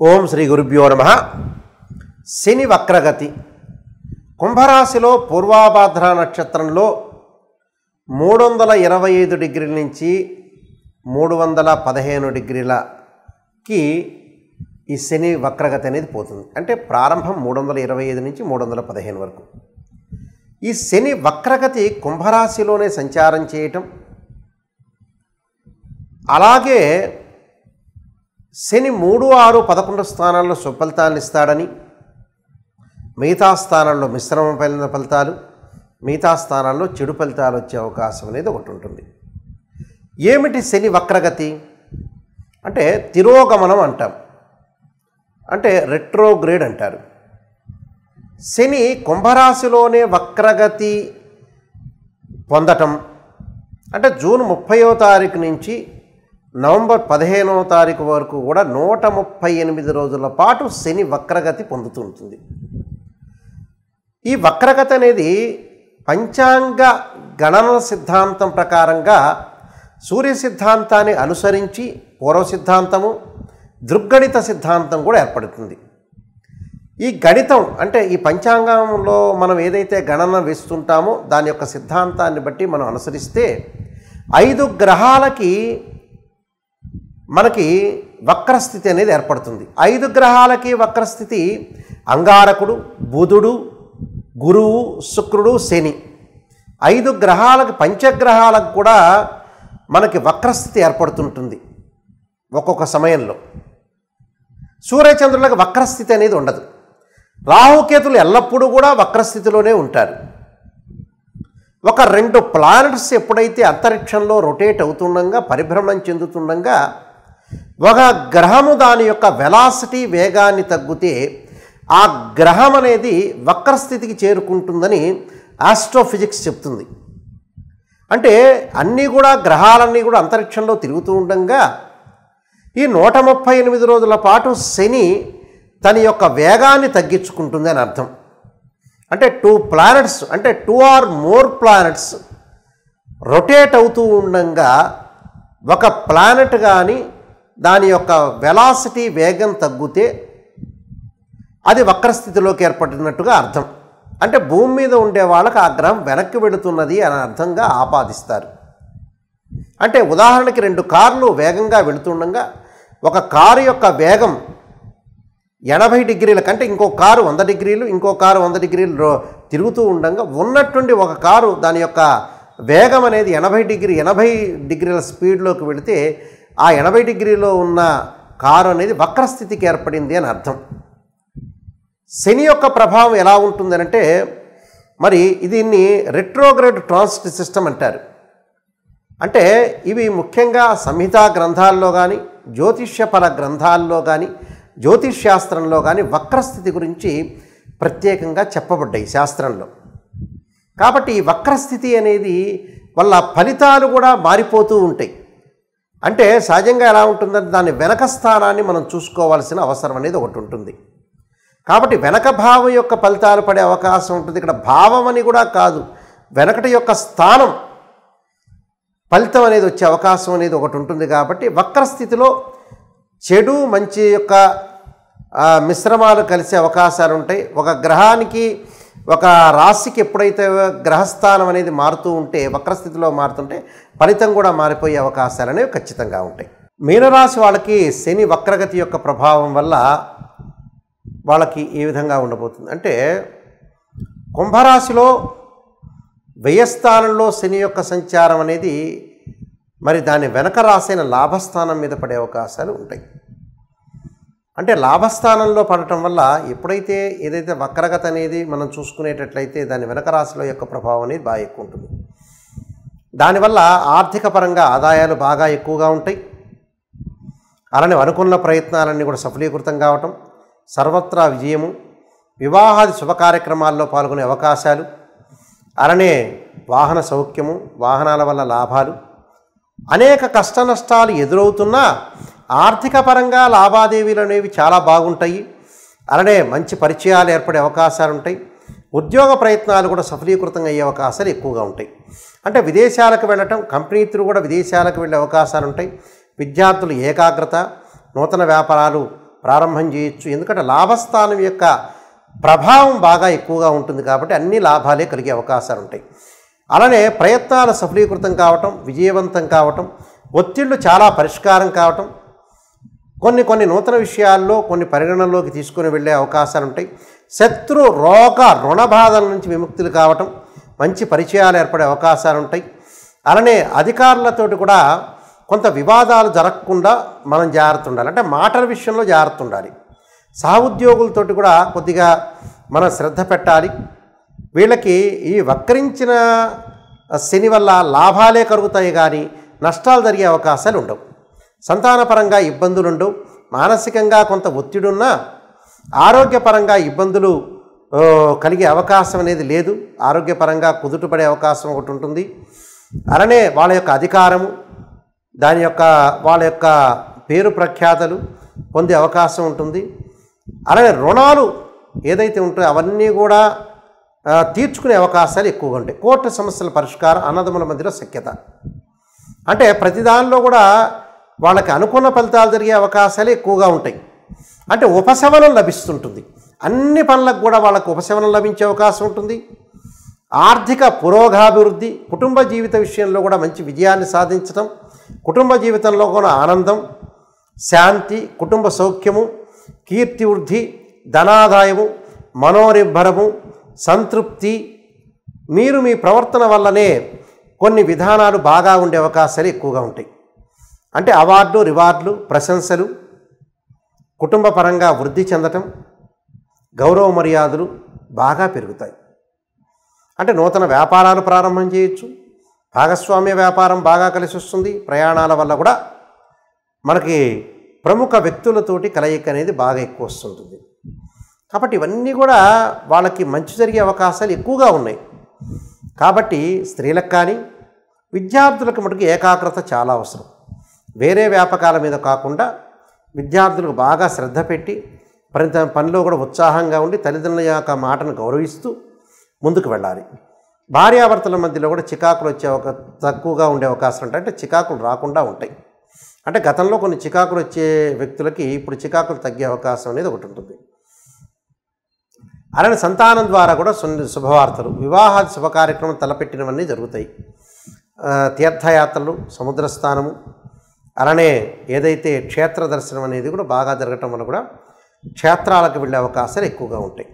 ఓం శ్రీ గురుభ్యో నమః. శని వక్రగతి కుంభరాశిలో పూర్వాభాద్ర నక్షత్రంలో 325 డిగ్రీల నుంచి 315 డిగ్రీలకి ఈ శని వక్రగతి అనేది పోతుంది. అంటే ప్రారంభం 325 నుంచి 315 వరకు. ఈ శని వక్రగతి కుంభరాశిలోనే సంచారం చేయటం, అలాగే శని 3, 6, 11 స్థానాల్లో సుఫలితాలను ఇస్తాడని, మిగతా స్థానాల్లో మిశ్రమమైన ఫలితాలు, మిగతా స్థానాల్లో చెడు ఫలితాలు వచ్చే అవకాశం అనేది ఒకటి ఉంటుంది. ఏమిటి శని వక్రగతి అంటే? తిరోగమనం అంటాం, అంటే రెట్రోగ్రేడ్ అంటారు. శని కుంభరాశిలోనే వక్రగతి పొందటం అంటే జూన్ 30వ తారీఖు నుంచి నవంబర్ 15వ తారీఖు వరకు కూడా 138 రోజుల పాటు శని వక్రగతి పొందుతూ ఉంటుంది. ఈ వక్రగతి అనేది పంచాంగ గణన సిద్ధాంతం ప్రకారంగా సూర్య సిద్ధాంతాన్ని అనుసరించి పూర్వ సిద్ధాంతము, దృగ్గణిత సిద్ధాంతం కూడా ఏర్పడుతుంది. ఈ గణితం అంటే ఈ పంచాంగంలో మనం ఏదైతే గణన వేస్తుంటామో దాని యొక్క సిద్ధాంతాన్ని బట్టి మనం అనుసరిస్తే 5 గ్రహాలకి మనకి వక్రస్థితి అనేది ఏర్పడుతుంది. 5 గ్రహాలకి వక్రస్థితి అంగారకుడు, బుధుడు, గురువు, శుక్రుడు, శని. 5 గ్రహాలకి, పంచగ్రహాలకు కూడా మనకి వక్రస్థితి ఏర్పడుతుంటుంది ఒక్కొక్క సమయంలో. సూర్యచంద్రులకు వక్రస్థితి అనేది ఉండదు. రాహుకేతులు ఎల్లప్పుడూ కూడా వక్రస్థితిలోనే ఉంటారు. ఒక 2 ప్లానెట్స్ ఎప్పుడైతే అంతరిక్షంలో రొటేట్ అవుతుండగా, పరిభ్రమణం చెందుతుండగా, ఒక గ్రహము దాని యొక్క వెలాసిటీ వేగాన్ని తగ్గితే ఆ గ్రహం అనేది వక్రస్థితికి చేరుకుంటుందని ఆస్ట్రోఫిజిక్స్ చెప్తుంది. అంటే అన్నీ కూడా గ్రహాలన్నీ కూడా అంతరిక్షంలో తిరుగుతూ ఉండగా ఈ 138 రోజుల పాటు శని తన యొక్క వేగాన్ని తగ్గించుకుంటుంది అని అర్థం. అంటే 2 ప్లానెట్స్ అంటే 2 or more ప్లానెట్స్ రొటేట్ అవుతూ ఉండగా ఒక ప్లానెట్ కానీ దాని యొక్క వెలాసిటీ వేగం తగ్గితే అది వక్రస్థితిలోకి ఏర్పడినట్టుగా అర్థం. అంటే భూమి మీద ఉండే వాళ్ళకి ఆ గ్రహం వెనక్కి వెళుతున్నది అని అర్థంగా ఆపాదిస్తారు. అంటే ఉదాహరణకి 2 కార్లు వేగంగా వెళుతుండగా ఒక కారు యొక్క వేగం 80 డిగ్రీల కంటే ఇంకో కారు 100 డిగ్రీలు, ఇంకో కారు 100 డిగ్రీలు తిరుగుతూ ఉండగా ఉన్నట్టుండి ఒక కారు దాని యొక్క వేగం అనేది 80 డిగ్రీల స్పీడ్లోకి వెళితే ఆ 80 డిగ్రీలో ఉన్న కారు అనేది వక్రస్థితికి ఏర్పడింది అని అర్థం. శని యొక్క ప్రభావం ఎలా ఉంటుందనంటే, మరి దీన్ని రెట్రోగ్రేడ్ ట్రాన్సిట్ సిస్టమ్ అంటారు. అంటే ఇవి ముఖ్యంగా సంహితా గ్రంథాల్లో కానీ, జ్యోతిష్యపర గ్రంథాల్లో కానీ, జ్యోతిష్శాస్త్రంలో కానీ వక్రస్థితి గురించి ప్రత్యేకంగా చెప్పబడ్డాయి శాస్త్రంలో. కాబట్టి ఈ వక్రస్థితి అనేది వల్ల ఫలితాలు కూడా మారిపోతూ ఉంటాయి. అంటే సహజంగా ఎలా ఉంటుందంటే దాని వెనక స్థానాన్ని మనం చూసుకోవాల్సిన అవసరం అనేది ఒకటి ఉంటుంది. కాబట్టి వెనక భావం యొక్క ఫలితాలు పడే అవకాశం ఉంటుంది. ఇక్కడ భావం అని కూడా కాదు, వెనకటి యొక్క స్థానం ఫలితం అనేది వచ్చే అవకాశం అనేది ఒకటి ఉంటుంది. కాబట్టి వక్రస్థితిలో చెడు మంచి యొక్క మిశ్రమాలు కలిసే అవకాశాలు ఉంటాయి. ఒక గ్రహానికి, ఒక రాశికి ఎప్పుడైతే గ్రహస్థానం అనేది మారుతూ ఉంటే, వక్రస్థితిలో మారుతుంటే ఫలితం కూడా మారిపోయే అవకాశాలు అనేవి ఖచ్చితంగా ఉంటాయి. మీనరాశి వాళ్ళకి శని వక్రగతి యొక్క ప్రభావం వల్ల వాళ్ళకి ఏ విధంగా ఉండబోతుంది అంటే, కుంభరాశిలో వ్యయస్థానంలో శని యొక్క సంచారం అనేది మరి దాని వెనక రాసైన లాభస్థానం మీద పడే అవకాశాలు ఉంటాయి. అంటే లాభస్థానంలో పడటం వల్ల ఎప్పుడైతే ఏదైతే వక్రగతి అనేది మనం చూసుకునేటట్లయితే దాని వెనక రాశిలో యొక్క ప్రభావం అనేది బాగా ఎక్కువ ఉంటుంది. దానివల్ల ఆర్థిక పరంగా ఆదాయాలు బాగా ఎక్కువగా ఉంటాయి. అలానే అనుకున్న ప్రయత్నాలన్నీ కూడా సఫలీకృతం కావటం, సర్వత్రా విజయము, వివాహాది శుభ కార్యక్రమాల్లో పాల్గొనే అవకాశాలు, అలానే వాహన సౌఖ్యము, వాహనాల వల్ల లాభాలు, అనేక కష్ట నష్టాలు ఎదురవుతున్నా ఆర్థిక పరంగా లావాదేవీలు అనేవి చాలా బాగుంటాయి. అలానే మంచి పరిచయాలు ఏర్పడే అవకాశాలు ఉంటాయి. ఉద్యోగ ప్రయత్నాలు కూడా సఫలీకృతంగా అయ్యే అవకాశాలు ఎక్కువగా ఉంటాయి. అంటే విదేశాలకు వెళ్ళటం, కంపెనీ త్రూ కూడా విదేశాలకు వెళ్ళే అవకాశాలు ఉంటాయి. విద్యార్థులు ఏకాగ్రత, నూతన వ్యాపారాలు ప్రారంభం చేయొచ్చు. ఎందుకంటే లాభస్థానం యొక్క ప్రభావం బాగా ఎక్కువగా ఉంటుంది కాబట్టి అన్ని లాభాలే కలిగే అవకాశాలు ఉంటాయి. అలానే ప్రయత్నాలు సఫలీకృతం కావటం, విజయవంతం కావటం, ఒత్తిళ్లు చాలా పరిష్కారం కావటం, కొన్ని నూతన విషయాల్లో కొన్ని పరిగణనలోకి తీసుకొని వెళ్ళే అవకాశాలు ఉంటాయి. శత్రు రోగ రుణ బాధల నుంచి విముక్తులు కావటం, మంచి పరిచయాలు ఏర్పడే అవకాశాలు ఉంటాయి. అలానే అధికారులతోటి కూడా కొంత వివాదాలు జరగకుండా మనం జాగ్రత్త ఉండాలి. అంటే మాటల విషయంలో జాగ్రత్త ఉండాలి. సహోద్యోగులతోటి కూడా కొద్దిగా మనం శ్రద్ధ పెట్టాలి. వీళ్ళకి ఈ వక్రించిన శని వల్ల లాభాలే కలుగుతాయి కానీ నష్టాలు జరిగే అవకాశాలు ఉండవు. సంతానపరంగా ఇబ్బందులు ఉండవు. మానసికంగా కొంత ఒత్తిడి ఉన్నా ఆరోగ్యపరంగా ఇబ్బందులు కలిగే అవకాశం అనేది లేదు. ఆరోగ్యపరంగా కుదుటపడే అవకాశం ఒకటి ఉంటుంది. అలానే వాళ్ళ యొక్క అధికారము, వాళ్ళ యొక్క పేరు ప్రఖ్యాతలు పొందే అవకాశం ఉంటుంది. అలానే రుణాలు ఏదైతే ఉంటాయో అవన్నీ కూడా తీర్చుకునే అవకాశాలు ఎక్కువగా ఉంటాయి. కోర్టు సమస్యల పరిష్కారం, అన్నదమ్ముల మధ్యలో సఖ్యత, అంటే ప్రతి దానిలో కూడా వాళ్ళకి అనుకున్న ఫలితాలు జరిగే అవకాశాలు ఎక్కువగా ఉంటాయి. అంటే ఉపశమనం లభిస్తుంటుంది. అన్ని పనులకు కూడా వాళ్ళకు ఉపశమనం లభించే అవకాశం ఉంటుంది. ఆర్థిక పురోగాభివృద్ధి, కుటుంబ జీవిత విషయంలో కూడా మంచి విజయాన్ని సాధించడం, కుటుంబ జీవితంలో కూడా ఆనందం, శాంతి, కుటుంబ సౌఖ్యము, కీర్తి వృద్ధి, ధనాదాయము, మనోనిర్భరము, సంతృప్తి, మీరు మీ ప్రవర్తన వల్లనే కొన్ని విధానాలు బాగా ఉండే అవకాశాలు ఎక్కువగా ఉంటాయి. అంటే అవార్డు, రివార్డులు, ప్రశంసలు, కుటుంబ పరంగా వృద్ధి చెందటం, గౌరవ మర్యాదలు బాగా పెరుగుతాయి. అంటే నూతన వ్యాపారాలు ప్రారంభం చేయొచ్చు. భాగస్వామ్య వ్యాపారం బాగా కలిసి వస్తుంది. ప్రయాణాల వల్ల కూడా మనకి ప్రముఖ వ్యక్తులతోటి కలయిక అనేది బాగా ఎక్కువ వస్తుంటుంది. కాబట్టి ఇవన్నీ కూడా వాళ్ళకి మంచి జరిగే అవకాశాలు ఎక్కువగా ఉన్నాయి. కాబట్టి స్త్రీలకు కానీ విద్యార్థులకు మటుకు ఏకాగ్రత చాలా అవసరం. వేరే వ్యాపకాల మీద కాకుండా విద్యార్థులకు బాగా శ్రద్ధ పెట్టి ప్రతి పనిలో కూడా ఉత్సాహంగా ఉండి తల్లిదండ్రుల యొక్క మాటను గౌరవిస్తూ ముందుకు వెళ్ళాలి. భార్యాభర్తల మధ్యలో కూడా చికాకులు వచ్చే తక్కువగా ఉండే అవకాశం ఉంటాయి. అంటే చికాకులు రాకుండా ఉంటాయి. అంటే గతంలో కొన్ని చికాకులు వచ్చే వ్యక్తులకి ఇప్పుడు చికాకులు తగ్గే అవకాశం అనేది ఒకటి ఉంటుంది. అలానే సంతానం ద్వారా కూడా శుభవార్తలు, వివాహాది శుభ కార్యక్రమం తలపెట్టినవన్నీ జరుగుతాయి. తీర్థయాత్రలు, సముద్ర స్థానము, అలానే ఏదైతే క్షేత్ర దర్శనం అనేది కూడా బాగా జరగటం వల్ల కూడా క్షేత్రాలకు వెళ్ళే అవకాశాలు ఎక్కువగా ఉంటాయి.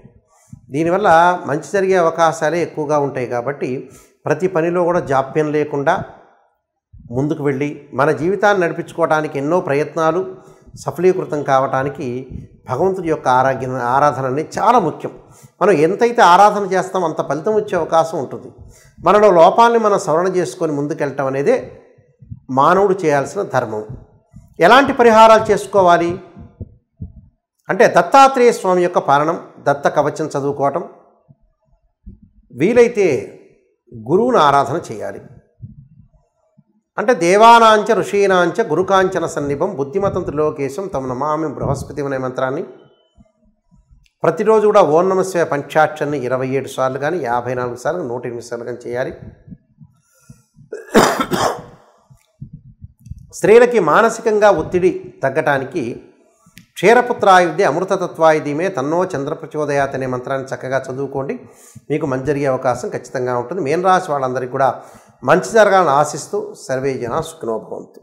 దీనివల్ల మంచి జరిగే అవకాశాలే ఎక్కువగా ఉంటాయి. కాబట్టి ప్రతి పనిలో కూడా జాప్యం లేకుండా ముందుకు వెళ్ళి మన జీవితాన్ని నడిపించుకోవడానికి ఎన్నో ప్రయత్నాలు సఫలీకృతం కావడానికి భగవంతుడి యొక్క ఆరాధన అనేది చాలా ముఖ్యం. మనం ఎంతైతే ఆరాధన చేస్తామో అంత ఫలితం వచ్చే అవకాశం ఉంటుంది. మనలో లోపాలని మనం సవరణ చేసుకొని ముందుకెళ్ళటం అనేదే మానవుడు చేయాల్సిన ధర్మం. ఎలాంటి పరిహారాలు చేసుకోవాలి అంటే దత్తాత్రేయ స్వామి యొక్క పాలనం, దత్త కవచం చదువుకోవటం, వీలైతే గురువుని ఆరాధన చేయాలి. అంటే దేవానాంచ ఋషీనాంచ గురుకాంచన సన్నిభం బుద్ధిమతం త్రిలోకేశం తమ నమామి బృహస్పతి అనే మంత్రాన్ని ప్రతిరోజు కూడా ఓం నమః శివాయ పంచాక్షరిని 27 సార్లు కానీ 54 సార్లు 108 సార్లు కానీ చేయాలి. స్త్రీలకి మానసికంగా ఒత్తిడి తగ్గటానికి క్షీరపుత్రాయుధి అమృతతత్వాయుధీమే తన్నో చంద్ర ప్రచోదయాత్ అనే మంత్రాన్ని చక్కగా చదువుకోండి. మీకు మంచి జరిగే అవకాశం ఖచ్చితంగా ఉంటుంది. మీన రాశి వాళ్ళందరికీ కూడా మంచి జరగాలని ఆశిస్తూ సర్వే జనా సుఖినో భవంతు.